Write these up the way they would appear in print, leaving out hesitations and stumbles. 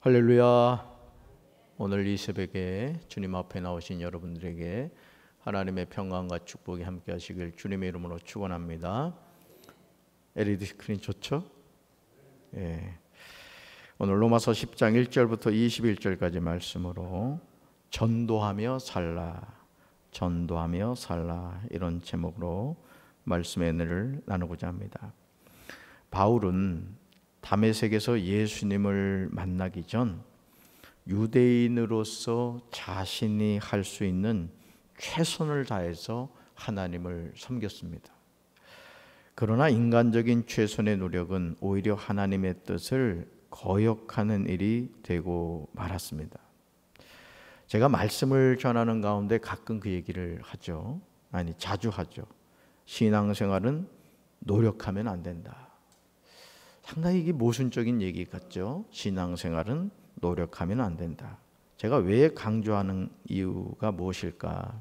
할렐루야. 오늘 이 새벽에 주님 앞에 나오신 여러분들에게 하나님의 평강과 축복이 함께 하시길 주님의 이름으로 축원합니다. LED 스크린 좋죠? 예. 오늘 로마서 10장 1절부터 21절까지 말씀으로 전도하며 살라, 전도하며 살라, 이런 제목으로 말씀의 은혜를 나누고자 합니다. 바울은 다메섹에서 예수님을 만나기 전 유대인으로서 자신이 할 수 있는 최선을 다해서 하나님을 섬겼습니다. 그러나 인간적인 최선의 노력은 오히려 하나님의 뜻을 거역하는 일이 되고 말았습니다. 제가 말씀을 전하는 가운데 가끔 그 얘기를 하죠. 아니, 자주 하죠. 신앙생활은 노력하면 안 된다. 상당히 이게 모순적인 얘기 같죠. 신앙생활은 노력하면 안 된다. 제가 왜 강조하는 이유가 무엇일까?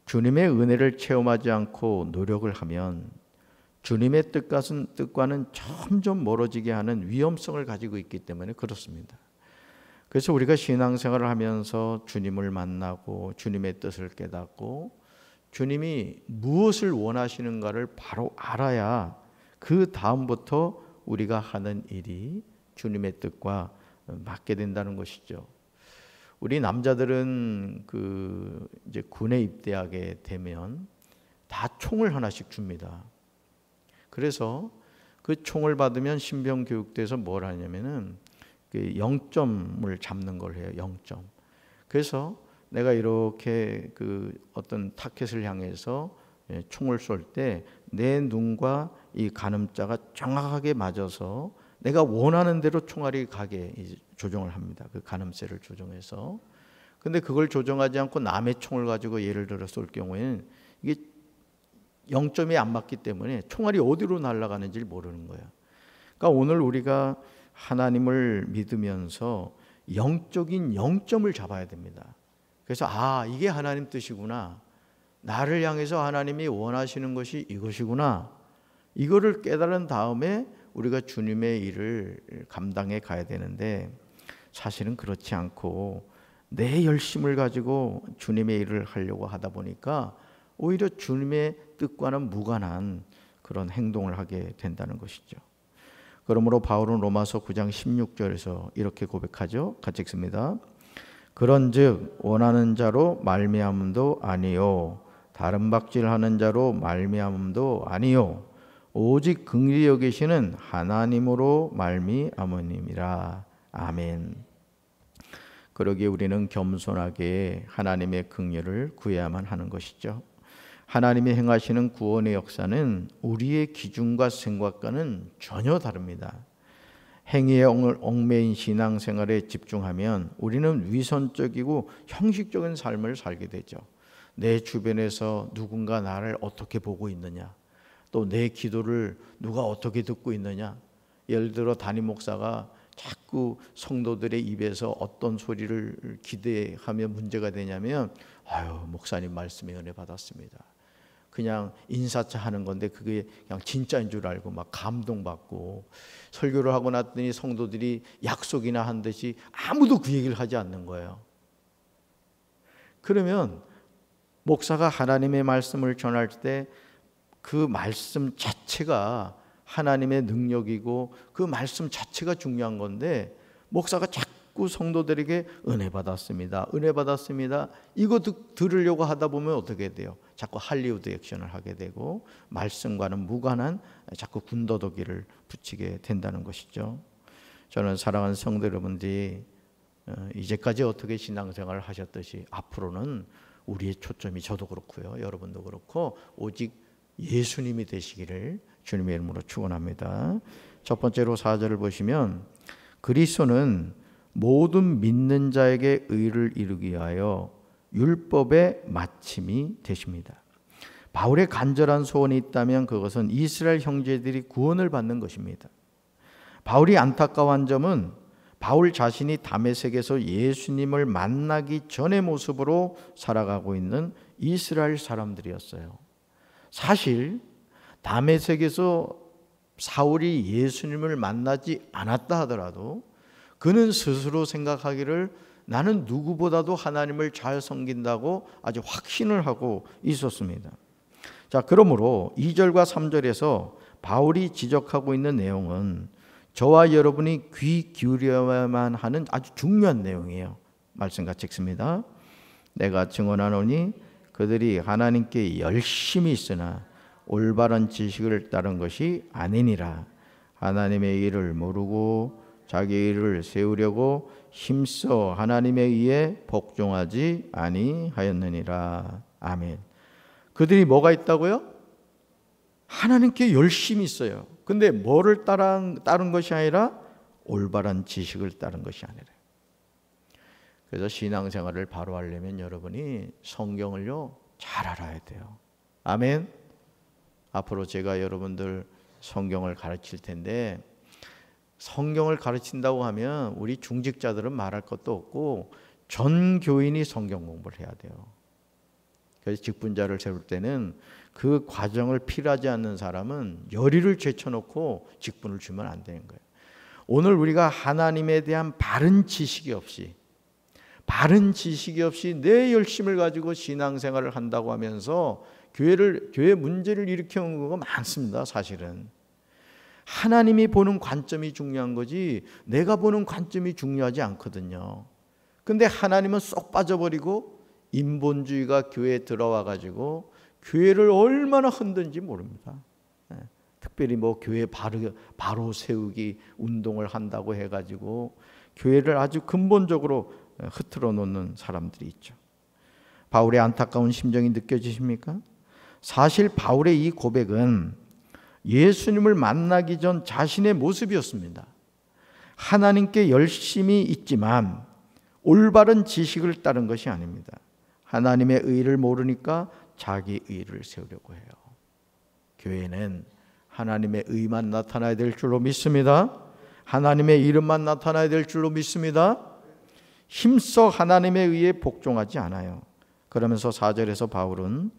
주님의 은혜를 체험하지 않고 노력을 하면 주님의 뜻과는 점점 멀어지게 하는 위험성을 가지고 있기 때문에 그렇습니다. 그래서 우리가 신앙생활을 하면서 주님을 만나고 주님의 뜻을 깨닫고 주님이 무엇을 원하시는가를 바로 알아야 그 다음부터 우리가 하는 일이 주님의 뜻과 맞게 된다는 것이죠. 우리 남자들은 이제 군에 입대하게 되면 다 총을 하나씩 줍니다. 그래서 그 총을 받으면 신병 교육대에서 뭘 하냐면은 그 0점을 잡는 걸 해요. 0점. 그래서 내가 이렇게 그 어떤 타켓을 향해서 총을 쏠 때 내 눈과 이 가늠자가 정확하게 맞아서 내가 원하는 대로 총알이 가게 조정을 합니다. 그 가늠쇠를 조정해서. 근데 그걸 조정하지 않고 남의 총을 가지고 예를 들어 쏠 경우에는 이게 0점이 안 맞기 때문에 총알이 어디로 날아가는지 모르는 거예요. 그러니까 오늘 우리가 하나님을 믿으면서 영적인 0점을 잡아야 됩니다. 그래서 이게 하나님 뜻이구나. 나를 향해서 하나님이 원하시는 것이 이것이구나. 이거를 깨달은 다음에 우리가 주님의 일을 감당해 가야 되는데 사실은 그렇지 않고 내 열심을 가지고 주님의 일을 하려고 하다 보니까 오히려 주님의 뜻과는 무관한 그런 행동을 하게 된다는 것이죠. 그러므로 바울은 로마서 9장 16절에서 이렇게 고백하죠. 같이 읽습니다. 그런즉 원하는 자로 말미암음도 아니요 다른 박질하는 자로 말미암음도 아니요 오직 긍휼히 여기시는 하나님으로 말미암음이라. 아멘. 그러기에 우리는 겸손하게 하나님의 긍휼을 구해야만 하는 것이죠. 하나님이 행하시는 구원의 역사는 우리의 기준과 생각과는 전혀 다릅니다. 행위에 얽매인 신앙생활에 집중하면 우리는 위선적이고 형식적인 삶을 살게 되죠. 내 주변에서 누군가 나를 어떻게 보고 있느냐, 또 내 기도를 누가 어떻게 듣고 있느냐. 예를 들어 담임 목사가 자꾸 성도들의 입에서 어떤 소리를 기대하면 문제가 되냐면 목사님 말씀에 은혜 받았습니다. 그냥 인사차 하는 건데 그게 그냥 진짜인 줄 알고 막 감동받고 설교를 하고 났더니 성도들이 약속이나 한 듯이 아무도 그 얘기를 하지 않는 거예요. 그러면 목사가 하나님의 말씀을 전할 때 그 말씀 자체가 하나님의 능력이고 그 말씀 자체가 중요한 건데 목사가 자꾸 성도들에게 은혜 받았습니다. 은혜 받았습니다. 이거 들으려고 하다 보면 어떻게 돼요? 자꾸 할리우드 액션을 하게 되고 말씀과는 무관한 자꾸 군더더기를 붙이게 된다는 것이죠. 저는 사랑하는 성도 여러분들이 이제까지 어떻게 신앙생활을 하셨듯이 앞으로는 우리의 초점이 저도 그렇고요. 여러분도 그렇고 오직 예수님이 되시기를 주님의 이름으로 축원합니다. 첫 번째로 4절을 보시면 그리스도는 모든 믿는 자에게 의를 이루기 위하여 율법의 마침이 되십니다. 바울의 간절한 소원이 있다면 그것은 이스라엘 형제들이 구원을 받는 것입니다. 바울이 안타까워한 점은 바울 자신이 다메섹에서 예수님을 만나기 전의 모습으로 살아가고 있는 이스라엘 사람들이었어요. 사실 다메섹에서 사울이 예수님을 만나지 않았다 하더라도 그는 스스로 생각하기를 나는 누구보다도 하나님을 잘 섬긴다고 아주 확신을 하고 있었습니다. 자, 그러므로 2절과 3절에서 바울이 지적하고 있는 내용은 저와 여러분이 귀 기울여야만 하는 아주 중요한 내용이에요. 말씀 같이 읽습니다. 내가 증언하노니 그들이 하나님께 열심히 있으나 올바른 지식을 따른 것이 아니니라. 하나님의 일을 모르고 자기 일을 세우려고 힘써 하나님의 의에 복종하지 아니하였느니라. 아멘. 그들이 뭐가 있다고요? 하나님께 열심히 있어요. 근데 뭐를 따른 것이 아니라 올바른 지식을 따른 것이 아니라. 그래서 신앙생활을 바로 하려면 여러분이 성경을요 잘 알아야 돼요. 아멘. 앞으로 제가 여러분들 성경을 가르칠 텐데, 성경을 가르친다고 하면 우리 중직자들은 말할 것도 없고 전 교인이 성경 공부를 해야 돼요. 그래서 직분자를 세울 때는 그 과정을 필요하지 않는 사람은 열의를 제쳐놓고 직분을 주면 안 되는 거예요. 오늘 우리가 하나님에 대한 바른 지식이 없이 내 열심을 가지고 신앙생활을 한다고 하면서 교회 문제를 일으키는 경우가 많습니다. 사실은 하나님이 보는 관점이 중요한 거지 내가 보는 관점이 중요하지 않거든요. 근데 하나님은 쏙 빠져버리고 인본주의가 교회에 들어와 가지고 교회를 얼마나 흔든지 모릅니다. 특별히 뭐 교회 바로 세우기 운동을 한다고 해가지고 교회를 아주 근본적으로 흐트러 놓는 사람들이 있죠. 바울의 안타까운 심정이 느껴지십니까? 사실 바울의 이 고백은 예수님을 만나기 전 자신의 모습이었습니다. 하나님께 열심히 있지만 올바른 지식을 따른 것이 아닙니다. 하나님의 의를 모르니까 자기 의를 세우려고 해요. 교회는 하나님의 의만 나타나야 될 줄로 믿습니다. 하나님의 이름만 나타나야 될 줄로 믿습니다. 힘써 하나님의 의에 복종하지 않아요. 그러면서 4절에서 바울은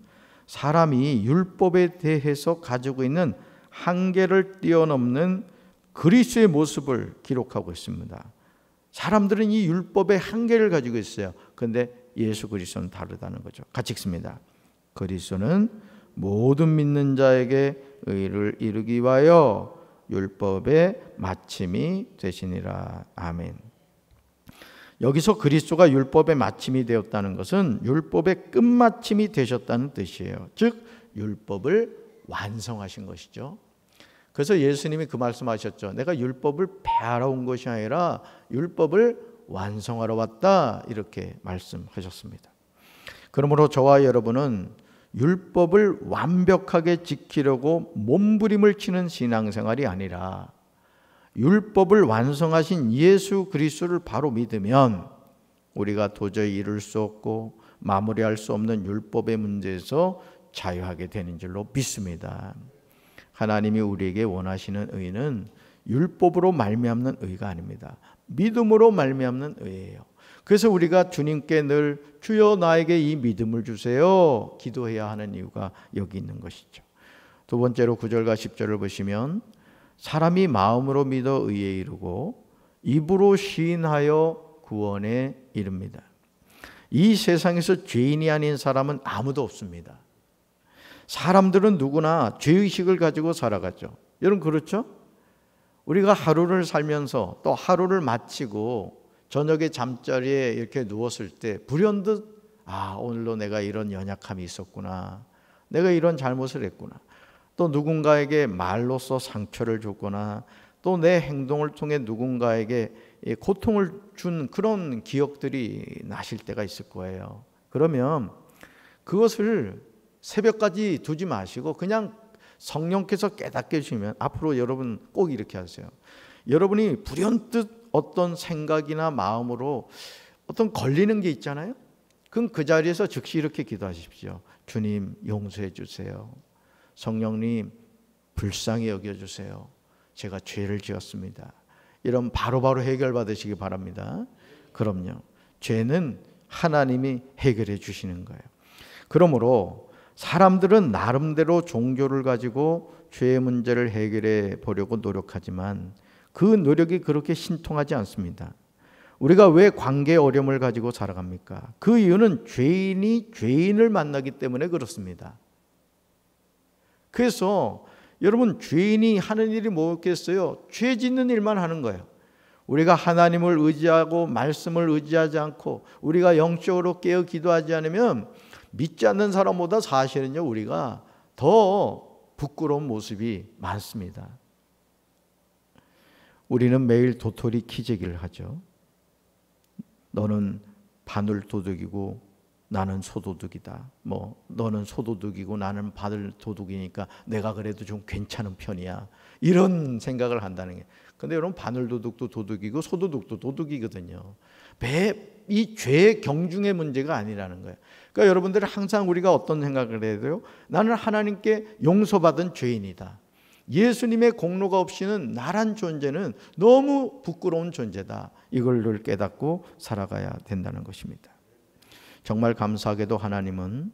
사람이 율법에 대해서 가지고 있는 한계를 뛰어넘는 그리스도의 모습을 기록하고 있습니다. 사람들은 이 율법의 한계를 가지고 있어요. 그런데 예수 그리스도는 다르다는 거죠. 같이 읽습니다. 그리스도는 모든 믿는 자에게 의를 이루기 위하여 율법의 마침이 되시니라. 아멘. 여기서 그리스도가 율법의 마침이 되었다는 것은 율법의 끝마침이 되셨다는 뜻이에요. 즉 율법을 완성하신 것이죠. 그래서 예수님이 그 말씀하셨죠. 내가 율법을 폐하러 온 것이 아니라 율법을 완성하러 왔다, 이렇게 말씀하셨습니다. 그러므로 저와 여러분은 율법을 완벽하게 지키려고 몸부림을 치는 신앙생활이 아니라 율법을 완성하신 예수 그리스도를 바로 믿으면 우리가 도저히 이룰 수 없고 마무리할 수 없는 율법의 문제에서 자유하게 되는 줄로 믿습니다. 하나님이 우리에게 원하시는 의는 율법으로 말미암는 의가 아닙니다. 믿음으로 말미암는 의예요. 그래서 우리가 주님께 늘 주여 나에게 이 믿음을 주세요 기도해야 하는 이유가 여기 있는 것이죠. 두 번째로 9절과 10절을 보시면 사람이 마음으로 믿어 의에 이르고 입으로 시인하여 구원에 이릅니다. 이 세상에서 죄인이 아닌 사람은 아무도 없습니다. 사람들은 누구나 죄의식을 가지고 살아가죠. 여러분 그렇죠? 우리가 하루를 살면서 또 하루를 마치고 저녁에 잠자리에 이렇게 누웠을 때 불현듯 오늘도 내가 이런 연약함이 있었구나, 내가 이런 잘못을 했구나, 또 누군가에게 말로써 상처를 줬거나 또 내 행동을 통해 누군가에게 고통을 준 그런 기억들이 나실 때가 있을 거예요. 그러면 그것을 새벽까지 두지 마시고 그냥 성령께서 깨닫게 해주시면 앞으로 여러분 꼭 이렇게 하세요. 여러분이 불현듯 어떤 생각이나 마음으로 어떤 걸리는 게 있잖아요. 그럼 그 자리에서 즉시 이렇게 기도하십시오. 주님 용서해 주세요. 성령님 불쌍히 여겨주세요. 제가 죄를 지었습니다. 이런 바로바로 해결받으시기 바랍니다. 그럼요. 죄는 하나님이 해결해 주시는 거예요. 그러므로 사람들은 나름대로 종교를 가지고 죄의 문제를 해결해 보려고 노력하지만 그 노력이 그렇게 신통하지 않습니다. 우리가 왜 관계의 어려움을 가지고 살아갑니까? 그 이유는 죄인이 죄인을 만나기 때문에 그렇습니다. 그래서 여러분, 죄인이 하는 일이 뭐겠어요? 죄 짓는 일만 하는 거예요. 우리가 하나님을 의지하고 말씀을 의지하지 않고 우리가 영적으로 깨어 기도하지 않으면 믿지 않는 사람보다 사실은요, 우리가 더 부끄러운 모습이 많습니다. 우리는 매일 도토리 키재기를 하죠. 너는 바늘 도둑이고 나는 소도둑이다. 너는 소도둑이고 나는 바늘 도둑이니까 내가 그래도 좀 괜찮은 편이야. 이런 생각을 한다는 게. 근데 여러분, 바늘 도둑도 도둑이고 소도둑도 도둑이거든요. 이 죄의 경중의 문제가 아니라는 거예요. 그러니까 여러분들은 항상 우리가 어떤 생각을 해야 돼요? 나는 하나님께 용서받은 죄인이다. 예수님의 공로가 없이는 나란 존재는 너무 부끄러운 존재다. 이걸 늘 깨닫고 살아가야 된다는 것입니다. 정말 감사하게도 하나님은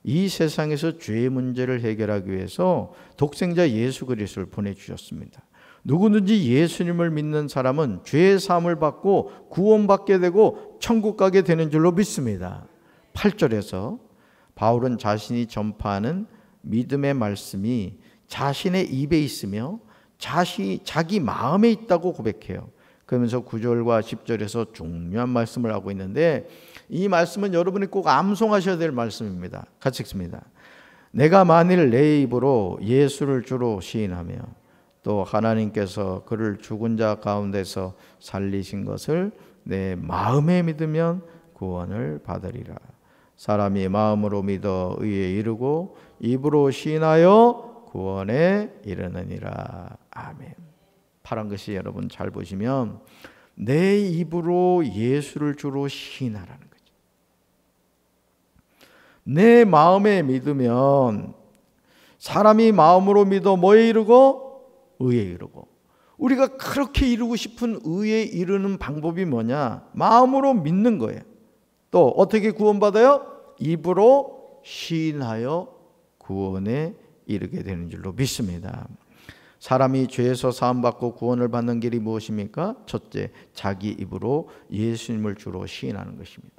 이 세상에서 죄의 문제를 해결하기 위해서 독생자 예수 그리스도를 보내주셨습니다. 누구든지 예수님을 믿는 사람은 죄의 사함을 받고 구원받게 되고 천국 가게 되는 줄로 믿습니다. 8절에서 바울은 자신이 전파하는 믿음의 말씀이 자신의 입에 있으며 자기 마음에 있다고 고백해요. 그러면서 9절과 10절에서 중요한 말씀을 하고 있는데, 이 말씀은 여러분이 꼭 암송하셔야 될 말씀입니다. 같이 읽습니다. 내가 만일 내 입으로 예수를 주로 시인하며 또 하나님께서 그를 죽은 자 가운데서 살리신 것을 내 마음에 믿으면 구원을 받으리라. 사람이 마음으로 믿어 의에 이르고 입으로 시인하여 구원에 이르느니라. 아멘. 파란 글씨 여러분 잘 보시면 내 입으로 예수를 주로 시인하라는 거죠. 내 마음에 믿으면, 사람이 마음으로 믿어 뭐에 이르고? 의에 이르고. 우리가 그렇게 이루고 싶은 의에 이르는 방법이 뭐냐? 마음으로 믿는 거예요. 또 어떻게 구원받아요? 입으로 시인하여 구원에 이르게 되는 줄로 믿습니다. 사람이 죄에서 사함받고 구원을 받는 길이 무엇입니까? 첫째, 자기 입으로 예수님을 주로 시인하는 것입니다.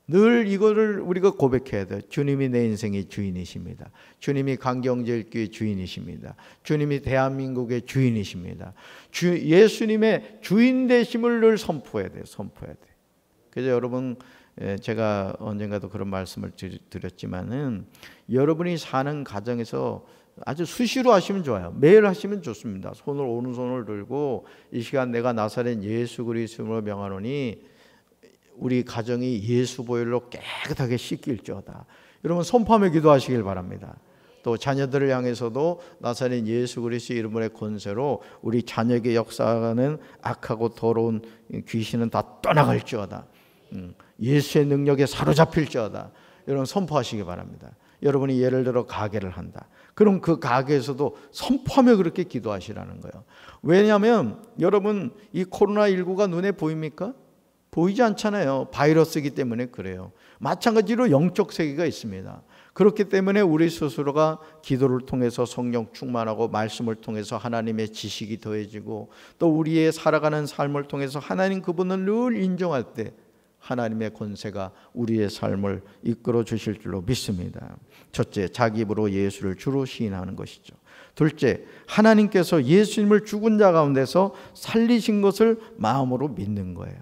늘 이거를 우리가 고백해야 돼요. 주님이 내 인생의 주인이십니다. 주님이 강경제일교회 주인이십니다. 주님이 대한민국의 주인이십니다. 예수님의 주인 되심을 늘 선포해야 돼요. 선포해야 돼요. 그래서 여러분, 제가 언젠가도 그런 말씀을 드렸지만은, 여러분이 사는 가정에서 아주 수시로 하시면 좋아요. 매일 하시면 좋습니다. 오른손을 들고 이 시간 내가 나사렛 예수 그리스도로 명하노니 우리 가정이 예수 보혈로 깨끗하게 씻길지어다. 여러분 선포하며 기도하시길 바랍니다. 또 자녀들을 향해서도 나사렛 예수 그리스도 이름의 권세로 우리 자녀에게 역사하는 악하고 더러운 귀신은 다 떠나갈지어다. 예수의 능력에 사로잡힐지어다. 여러분 선포하시기 바랍니다. 여러분이 예를 들어 가게를 한다. 그럼 그 가게에서도 선포하며 그렇게 기도하시라는 거예요. 왜냐하면 여러분, 이 코로나19가 눈에 보입니까? 보이지 않잖아요. 바이러스이기 때문에 그래요. 마찬가지로 영적 세계가 있습니다. 그렇기 때문에 우리 스스로가 기도를 통해서 성령 충만하고 말씀을 통해서 하나님의 지식이 더해지고, 또 우리의 살아가는 삶을 통해서 하나님 그분을 늘 인정할 때 하나님의 권세가 우리의 삶을 이끌어 주실 줄로 믿습니다. 첫째, 자기 입으로 예수를 주로 시인하는 것이죠. 둘째, 하나님께서 예수님을 죽은 자 가운데서 살리신 것을 마음으로 믿는 거예요.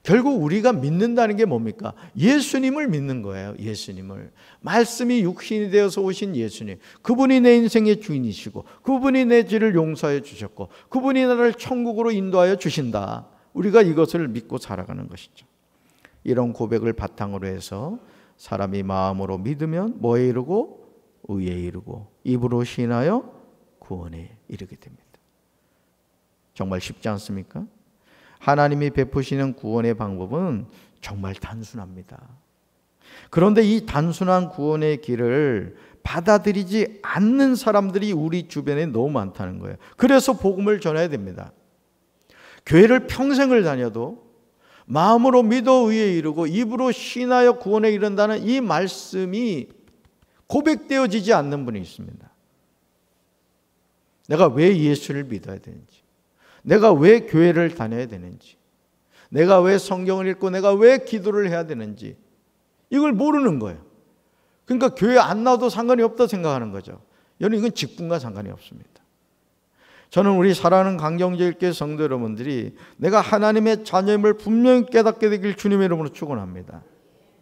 결국 우리가 믿는다는 게 뭡니까? 예수님을 믿는 거예요. 예수님을. 말씀이 육신이 되어서 오신 예수님. 그분이 내 인생의 주인이시고, 그분이 내 죄를 용서해 주셨고, 그분이 나를 천국으로 인도하여 주신다. 우리가 이것을 믿고 살아가는 것이죠. 이런 고백을 바탕으로 해서 사람이 마음으로 믿으면 뭐에 이르고? 의에 이르고, 입으로 시인하여 구원에 이르게 됩니다. 정말 쉽지 않습니까? 하나님이 베푸시는 구원의 방법은 정말 단순합니다. 그런데 이 단순한 구원의 길을 받아들이지 않는 사람들이 우리 주변에 너무 많다는 거예요. 그래서 복음을 전해야 됩니다. 교회를 평생을 다녀도 마음으로 믿어 의에 이르고 입으로 시인하여 구원에 이른다는 이 말씀이 고백되어지지 않는 분이 있습니다. 내가 왜 예수를 믿어야 되는지, 내가 왜 교회를 다녀야 되는지, 내가 왜 성경을 읽고 내가 왜 기도를 해야 되는지 이걸 모르는 거예요. 그러니까 교회 안 나와도 상관이 없다 생각하는 거죠. 여러분, 이건 직분과 상관이 없습니다. 저는 우리 사랑하는 강경제일교회 성도 여러분들이 내가 하나님의 자녀임을 분명히 깨닫게 되길 주님의 이름으로 축원합니다.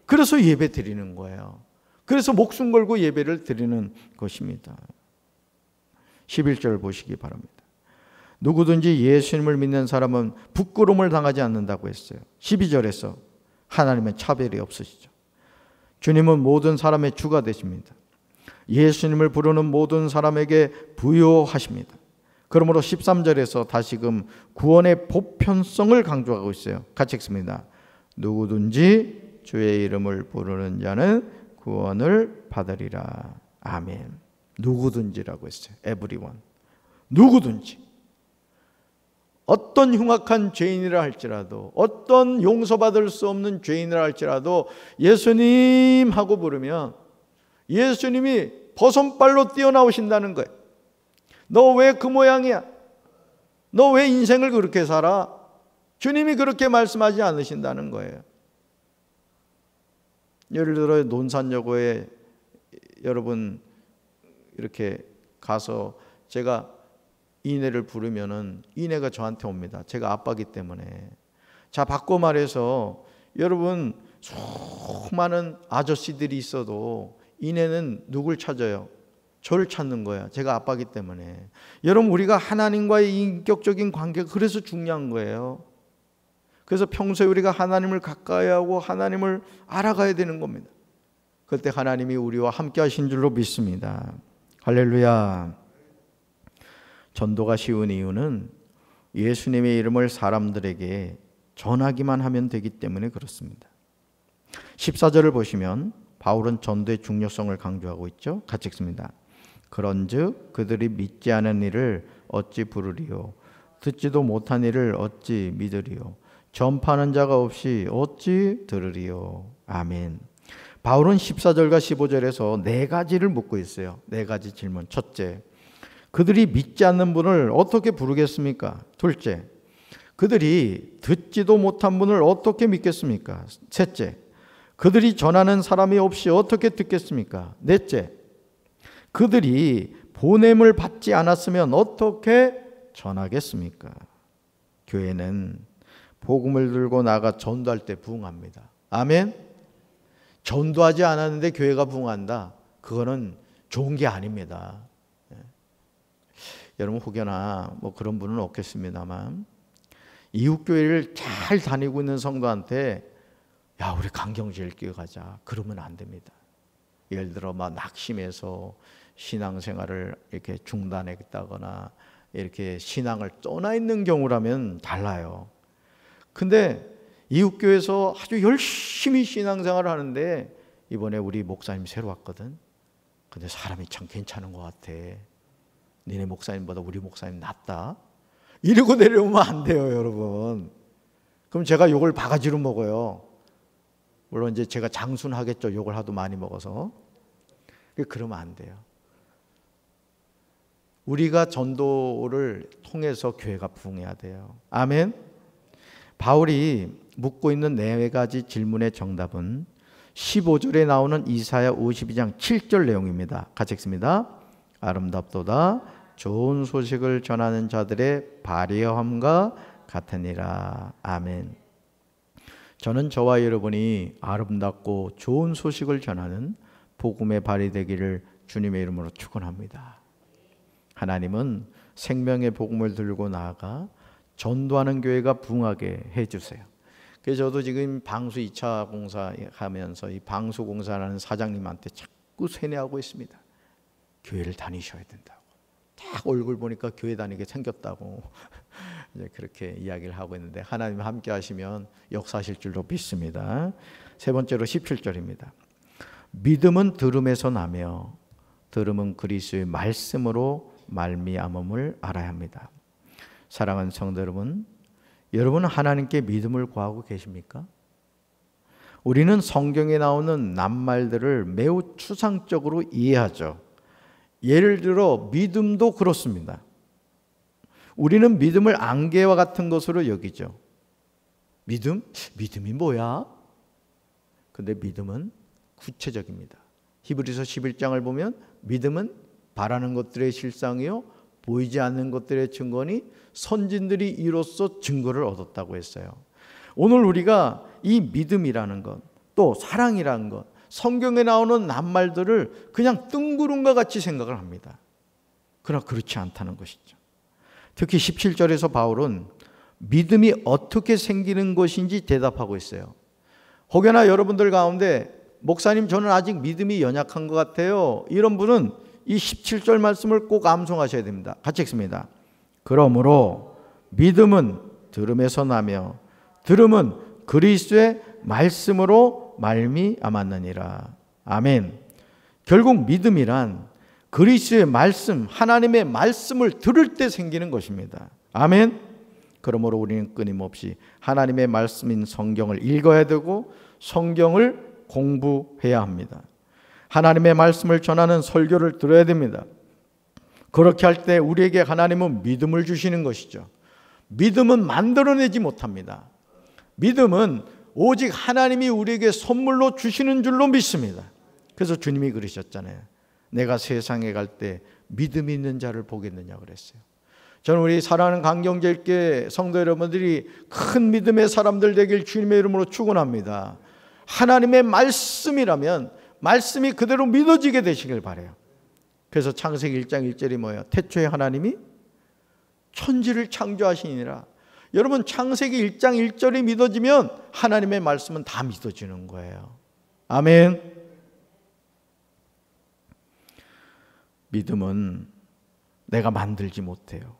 그래서 예배 드리는 거예요. 그래서 목숨 걸고 예배를 드리는 것입니다. 11절 보시기 바랍니다. 누구든지 예수님을 믿는 사람은 부끄러움을 당하지 않는다고 했어요. 12절에서 하나님은 차별이 없으시죠. 주님은 모든 사람의 주가 되십니다. 예수님을 부르는 모든 사람에게 부요하십니다. 그러므로 13절에서 다시금 구원의 보편성을 강조하고 있어요. 같이 읽습니다. 누구든지 주의 이름을 부르는 자는 구원을 받으리라. 아멘. 누구든지라고 했어요. everyone. 누구든지. 어떤 흉악한 죄인이라 할지라도, 어떤 용서받을 수 없는 죄인이라 할지라도 예수님 하고 부르면 예수님이 버선발로 뛰어나오신다는 거예요. 너 왜 그 모양이야? 너 왜 인생을 그렇게 살아? 주님이 그렇게 말씀하지 않으신다는 거예요. 예를 들어 논산여고에 여러분 이렇게 가서 제가 이내를 부르면은 이내가 저한테 옵니다. 제가 아빠기 때문에. 자, 바꿔 말해서 여러분 수많은 아저씨들이 있어도 이내는 누굴 찾아요? 저를 찾는 거야. 제가 아빠기 때문에. 여러분, 우리가 하나님과의 인격적인 관계가 그래서 중요한 거예요. 그래서 평소에 우리가 하나님을 가까이 하고 하나님을 알아가야 되는 겁니다. 그때 하나님이 우리와 함께 하신 줄로 믿습니다. 할렐루야. 전도가 쉬운 이유는 예수님의 이름을 사람들에게 전하기만 하면 되기 때문에 그렇습니다. 14절을 보시면 바울은 전도의 중요성을 강조하고 있죠. 같이 읽습니다. 그런즉 그들이 믿지 않은 이를 어찌 부르리요? 듣지도 못한 이를 어찌 믿으리요? 전파하는 자가 없이 어찌 들으리요? 아멘. 바울은 14절과 15절에서 네 가지를 묻고 있어요. 네 가지 질문. 첫째, 그들이 믿지 않는 분을 어떻게 부르겠습니까? 둘째, 그들이 듣지도 못한 분을 어떻게 믿겠습니까? 셋째, 그들이 전하는 사람이 없이 어떻게 듣겠습니까? 넷째, 그들이 보냄을 받지 않았으면 어떻게 전하겠습니까? 교회는 복음을 들고 나가 전도할 때 부흥합니다. 아멘. 전도하지 않았는데 교회가 부흥한다. 그거는 좋은 게 아닙니다. 여러분 혹여나 뭐 그런 분은 없겠습니다만 이웃교회를 잘 다니고 있는 성도한테 야, 우리 강경제일교회 가자. 그러면 안 됩니다. 예를 들어 막 낙심해서 신앙생활을 이렇게 중단했다거나 이렇게 신앙을 떠나 있는 경우라면 달라요. 근데 이웃교회에서 아주 열심히 신앙생활을 하는데 이번에 우리 목사님 새로 왔거든. 근데 사람이 참 괜찮은 것 같아. 니네 목사님보다 우리 목사님 낫다. 이러고 내려오면 안 돼요, 여러분. 그럼 제가 욕을 바가지로 먹어요. 물론 이제 제가 장순하겠죠. 욕을 하도 많이 먹어서. 그러면 안 돼요. 우리가 전도를 통해서 교회가 부흥해야 돼요. 아멘. 바울이 묻고 있는 네 가지 질문의 정답은 15절에 나오는 이사야 52장 7절 내용입니다. 같이 읽습니다. 아름답도다 좋은 소식을 전하는 자들의 발휘함과 같으니라. 아멘. 저는 저와 여러분이 아름답고 좋은 소식을 전하는 복음의 발이 되기를 주님의 이름으로 축원합니다. 하나님은 생명의 복음을 들고 나아가 전도하는 교회가 부흥하게 해주세요. 그래서 저도 지금 방수 2차 공사하면서 이 방수 공사라는 사장님한테 자꾸 세뇌하고 있습니다. 교회를 다니셔야 된다고. 딱 얼굴 보니까 교회 다니게 생겼다고 이제 그렇게 이야기를 하고 있는데 하나님 함께 하시면 역사하실 줄로 믿습니다. 세 번째로 17절입니다. 믿음은 들음에서 나며 들음은 그리스도의 말씀으로 말미암음을 알아야 합니다. 사랑하는 성도 여러분, 여러분은 하나님께 믿음을 구하고 계십니까? 우리는 성경에 나오는 낱말들을 매우 추상적으로 이해하죠. 예를 들어 믿음도 그렇습니다. 우리는 믿음을 안개와 같은 것으로 여기죠. 믿음이 뭐야? 근데 믿음은 구체적입니다. 히브리서 11장을 보면 믿음은 바라는 것들의 실상이요 보이지 않는 것들의 증거니 선진들이 이로써 증거를 얻었다고 했어요. 오늘 우리가 이 믿음이라는 것, 또 사랑이라는 것, 성경에 나오는 낱말들을 그냥 뜬구름과 같이 생각을 합니다. 그러나 그렇지 않다는 것이죠. 특히 17절에서 바울은 믿음이 어떻게 생기는 것인지 대답하고 있어요. 혹여나 여러분들 가운데 목사님 저는 아직 믿음이 연약한 것 같아요, 이런 분은 이 17절 말씀을 꼭 암송하셔야 됩니다. 같이 읽습니다. 그러므로 믿음은 들음에서 나며 들음은 그리스도의 말씀으로 말미암았느니라. 아멘. 결국 믿음이란 그리스도의 말씀, 하나님의 말씀을 들을 때 생기는 것입니다. 아멘. 그러므로 우리는 끊임없이 하나님의 말씀인 성경을 읽어야 되고 성경을 공부해야 합니다. 하나님의 말씀을 전하는 설교를 들어야 됩니다. 그렇게 할 때 우리에게 하나님은 믿음을 주시는 것이죠. 믿음은 만들어내지 못합니다. 믿음은 오직 하나님이 우리에게 선물로 주시는 줄로 믿습니다. 그래서 주님이 그러셨잖아요. 내가 세상에 갈 때 믿음이 있는 자를 보겠느냐 그랬어요. 저는 우리 사랑하는 강경제일교회 성도 여러분들이 큰 믿음의 사람들 되길 주님의 이름으로 축원합니다. 하나님의 말씀이라면 말씀이 그대로 믿어지게 되시길 바라요. 그래서 창세기 1장 1절이 뭐예요? 태초에 하나님이 천지를 창조하시니라. 여러분 창세기 1장 1절이 믿어지면 하나님의 말씀은 다 믿어지는 거예요. 아멘. 믿음은 내가 만들지 못해요.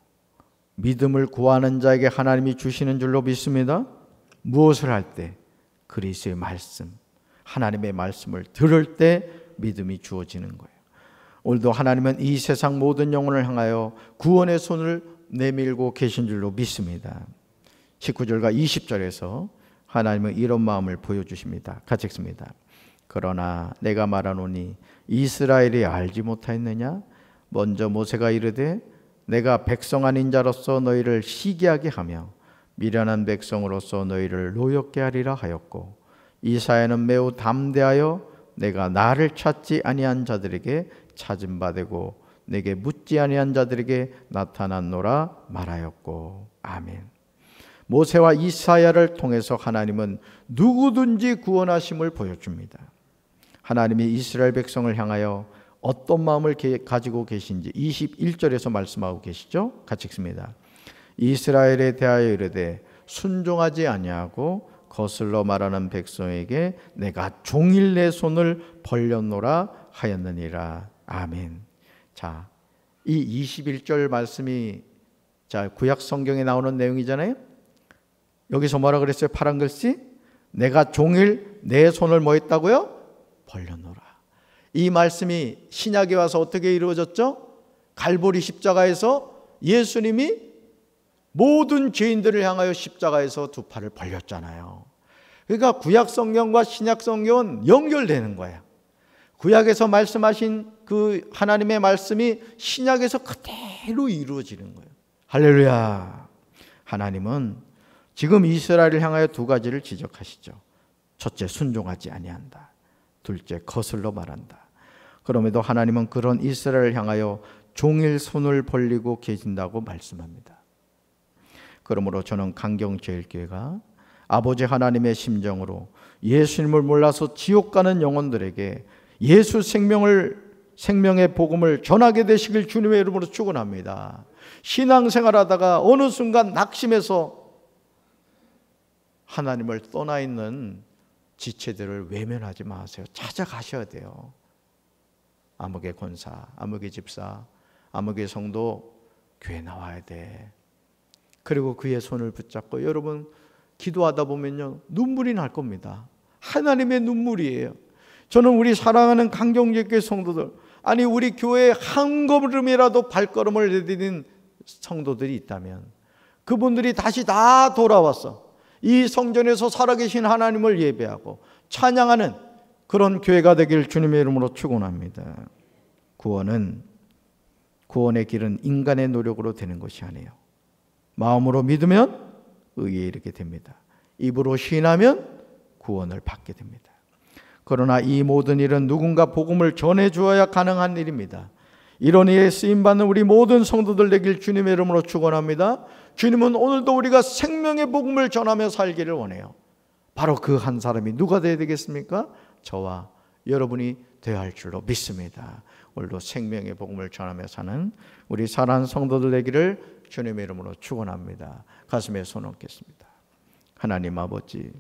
믿음을 구하는 자에게 하나님이 주시는 줄로 믿습니다. 무엇을 할 때? 그리스도의 말씀, 하나님의 말씀을 들을 때 믿음이 주어지는 거예요. 오늘도 하나님은 이 세상 모든 영혼을 향하여 구원의 손을 내밀고 계신 줄로 믿습니다. 19절과 20절에서 하나님은 이런 마음을 보여주십니다. 같이 읽습니다. 그러나 내가 말하노니 이스라엘이 알지 못하였느냐? 먼저 모세가 이르되 내가 백성 아닌 자로서 너희를 시기하게 하며 미련한 백성으로서 너희를 노엽게 하리라 하였고 이 사회는 매우 담대하여 내가 나를 찾지 아니한 자들에게 찾은 바 되고 내게 묻지 아니한 자들에게 나타났노라 말하였고. 아멘. 모세와 이사야를 통해서 하나님은 누구든지 구원하심을 보여줍니다. 하나님이 이스라엘 백성을 향하여 어떤 마음을 가지고 계신지 21절에서 말씀하고 계시죠? 같이 읽습니다. 이스라엘에 대하여 이르되 순종하지 아니하고 거슬러 말하는 백성에게 내가 종일 내 손을 벌렸노라 하였느니라. 아멘. 자, 이 21절 말씀이 구약 성경에 나오는 내용이잖아요. 여기서 뭐라 그랬어요? 파란 글씨? 내가 종일 내 손을 뭐 했다고요? 벌렸노라. 이 말씀이 신약에 와서 어떻게 이루어졌죠? 갈보리 십자가에서 예수님이 모든 죄인들을 향하여 십자가에서 두 팔을 벌렸잖아요. 그러니까 구약 성경과 신약 성경은 연결되는 거예요. 구약에서 말씀하신 그 하나님의 말씀이 신약에서 그대로 이루어지는 거예요. 할렐루야. 하나님은 지금 이스라엘을 향하여 두 가지를 지적하시죠. 첫째, 순종하지 아니한다. 둘째, 거슬러 말한다. 그럼에도 하나님은 그런 이스라엘을 향하여 종일 손을 벌리고 계신다고 말씀합니다. 그러므로 저는 강경제일교회가 아버지 하나님의 심정으로 예수님을 몰라서 지옥 가는 영혼들에게 예수 생명의 복음을 전하게 되시길 주님의 이름으로 축원합니다. 신앙생활하다가 어느 순간 낙심해서 하나님을 떠나 있는 지체들을 외면하지 마세요. 찾아가셔야 돼요. 아무개 권사, 아무개 집사, 아무개 성도 교회 나와야 돼. 그리고 그의 손을 붙잡고 여러분 기도하다 보면요 눈물이 날 겁니다. 하나님의 눈물이에요. 저는 우리 사랑하는 강경제교회 성도들, 아니 우리 교회에 한 걸음이라도 발걸음을 내디딘 성도들이 있다면 그분들이 다시 다 돌아와서 이 성전에서 살아계신 하나님을 예배하고 찬양하는 그런 교회가 되길 주님의 이름으로 축원합니다. 구원의 길은 인간의 노력으로 되는 것이 아니에요. 마음으로 믿으면 의에 이르게 됩니다. 입으로 시인하면 구원을 받게 됩니다. 그러나 이 모든 일은 누군가 복음을 전해 주어야 가능한 일입니다. 이런 일에 쓰임받는 우리 모든 성도들 되길 주님의 이름으로 축원합니다. 주님은 오늘도 우리가 생명의 복음을 전하며 살기를 원해요. 바로 그 한 사람이 누가 되어야 되겠습니까? 저와 여러분이 되어야 할 줄로 믿습니다. 오늘도 생명의 복음을 전하며 사는 우리 사랑하는 성도들 되기를 주님의 이름으로 축원합니다. 가슴에 손 얹겠습니다. 하나님 아버지,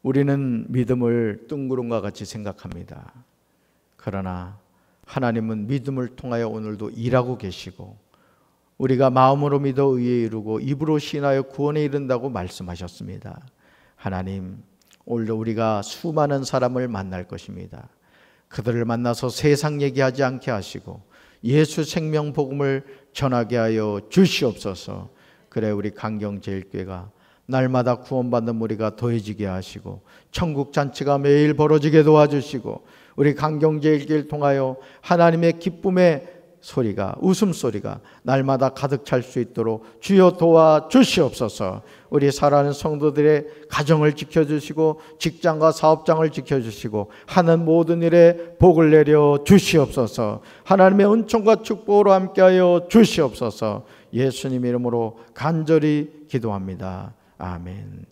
우리는 믿음을 뜬구름과 같이 생각합니다. 그러나 하나님은 믿음을 통하여 오늘도 일하고 계시고 우리가 마음으로 믿어 의에 이르고 입으로 시인하여 구원에 이른다고 말씀하셨습니다. 하나님, 오늘도 우리가 수많은 사람을 만날 것입니다. 그들을 만나서 세상 얘기하지 않게 하시고 예수 생명 복음을 전하게 하여 주시옵소서. 그래 우리 강경제일교회가 날마다 구원받는 무리가 더해지게 하시고 천국 잔치가 매일 벌어지게 도와주시고 우리 강경제일교회를 통하여 하나님의 기쁨의 소리가, 웃음소리가 날마다 가득 찰 수 있도록 주여 도와주시옵소서. 우리 사랑하는 성도들의 가정을 지켜주시고 직장과 사업장을 지켜주시고 하는 모든 일에 복을 내려 주시옵소서. 하나님의 은총과 축복으로 함께하여 주시옵소서. 예수님 이름으로 간절히 기도합니다. 아멘.